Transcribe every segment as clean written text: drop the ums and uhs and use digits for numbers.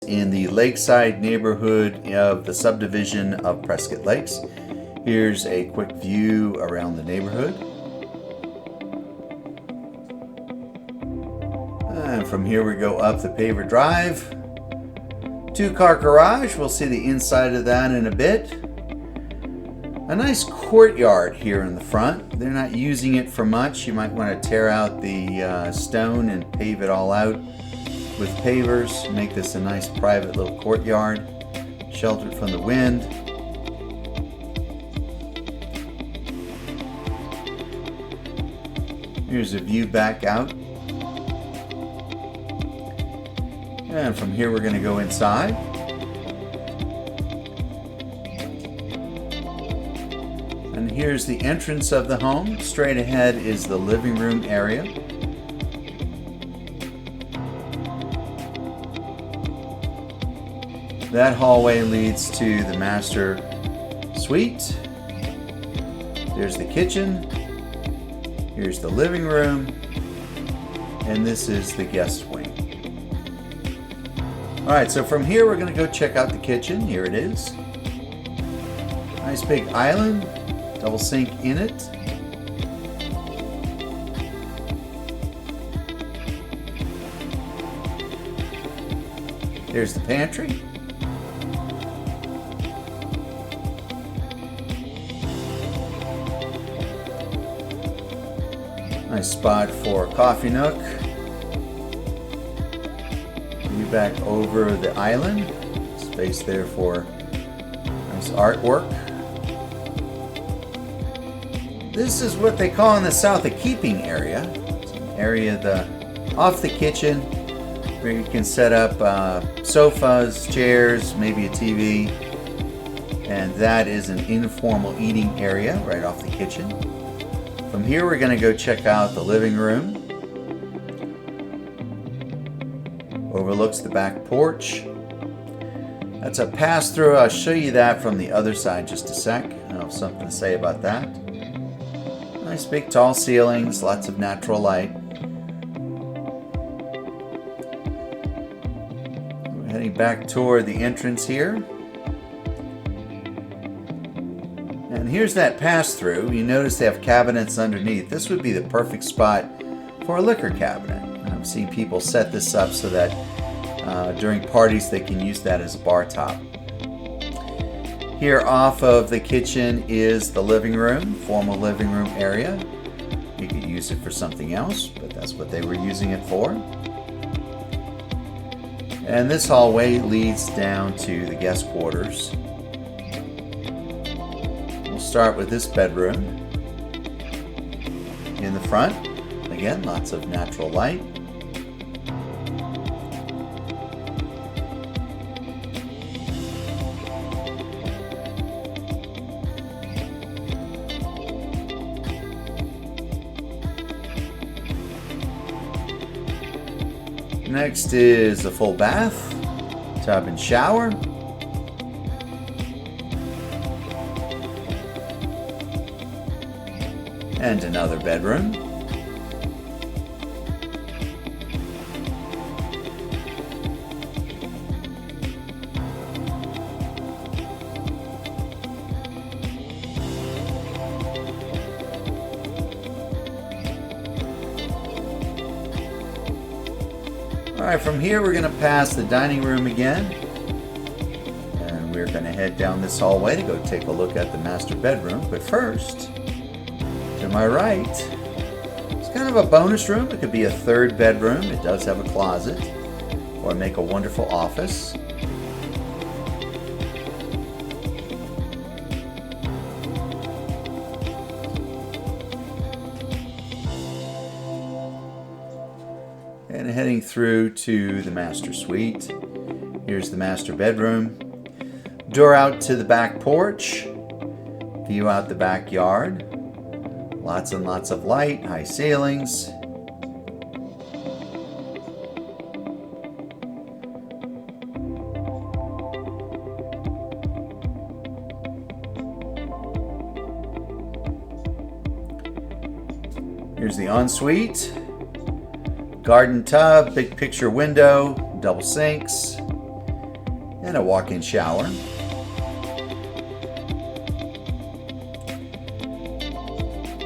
In the Lakeside neighborhood of the subdivision of Prescott Lakes. Here's a quick view around the neighborhood. And from here we go up the paver drive. 2-car garage. We'll see the inside of that in a bit. A nice courtyard here in the front. They're not using it for much. You might want to tear out the stone and pave it all out with pavers. Make this a nice private little courtyard, sheltered from the wind. Here's a view back out. And from here we're going to go inside. And here's the entrance of the home. Straight ahead is the living room area. That hallway leads to the master suite. There's the kitchen. Here's the living room. And this is the guest wing. Alright, so from here we're going to go check out the kitchen. Here it is. Nice big island. Double sink in it. Here's the pantry. Nice spot for a coffee nook. View back over the island. Space there for nice artwork. This is what they call in the South a keeping area. It's an area off the kitchen where you can set up sofas, chairs, maybe a TV. And that is an informal eating area right off the kitchen. From here we're going to go check out the living room. Overlooks the back porch. That's a pass-through. I'll show you that from the other side just a sec. I have something to say about that. Nice big tall ceilings, lots of natural light. We're heading back toward the entrance here. And here's that pass-through. You notice they have cabinets underneath. This would be the perfect spot for a liquor cabinet. I've seen people set this up so that during parties they can use that as a bar top. Here off of the kitchen is the living room, formal living room area. You could use it for something else, but that's what they were using it for. And this hallway leads down to the guest quarters. We'll start with this bedroom. In the front, again, lots of natural light. Next is a full bath, tub and shower. And another bedroom. Alright, from here we're going to pass the dining room again. And we're going to head down this hallway to go take a look at the master bedroom. But first, to my right, it's kind of a bonus room. It could be a third bedroom. It does have a closet, or make a wonderful office. And heading through to the master suite. Here's the master bedroom. Door out to the back porch. View out the backyard. Lots and lots of light, high ceilings. Here's the ensuite. Garden tub, big picture window, double sinks. and a walk-in shower.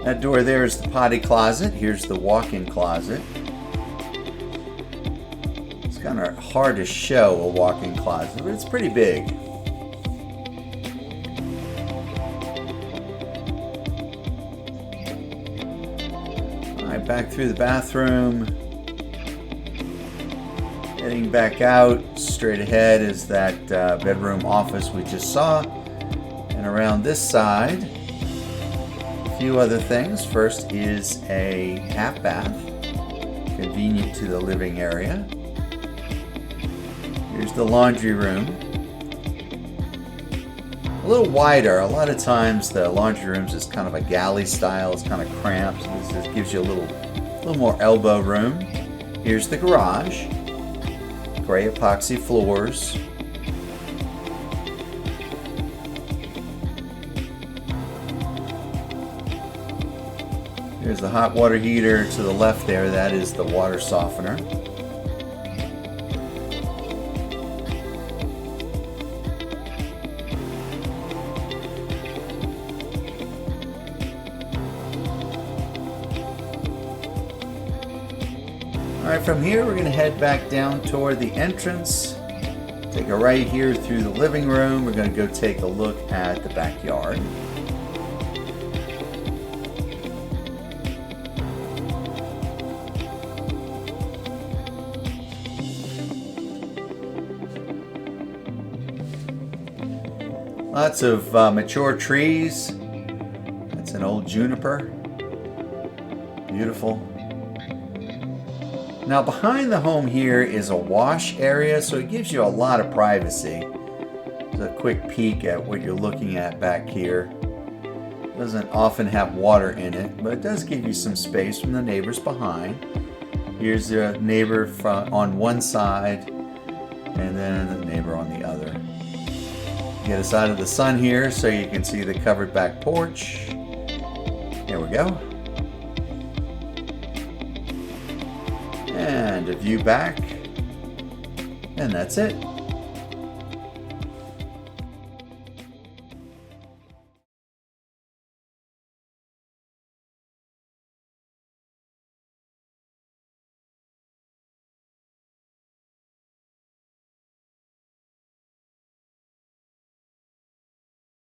That door there is the potty closet. Here's the walk-in closet. It's kind of hard to show a walk-in closet, but it's pretty big. All right, back through the bathroom. Heading back out, straight ahead is that bedroom office we just saw. And around this side, a few other things. First is a half bath, convenient to the living area. Here's the laundry room. A little wider. A lot of times the laundry rooms is kind of a galley style. It's kind of cramped. So this just gives you a little more elbow room. Here's the garage. Gray epoxy floors. There's the hot water heater to the left there. That is the water softener. All right, from here we're going to head back down toward the entrance. Take a right here through the living room. We're going to go take a look at the backyard. Lots of mature trees. That's an old juniper. Beautiful. Now behind the home here is a wash area, so it gives you a lot of privacy. There's a quick peek at what you're looking at back here. It doesn't often have water in it, but it does give you some space from the neighbors behind. Here's the neighbor on one side, and then the neighbor on the other. Get us out of the sun here so you can see the covered back porch. There we go. And a view back, and that's it.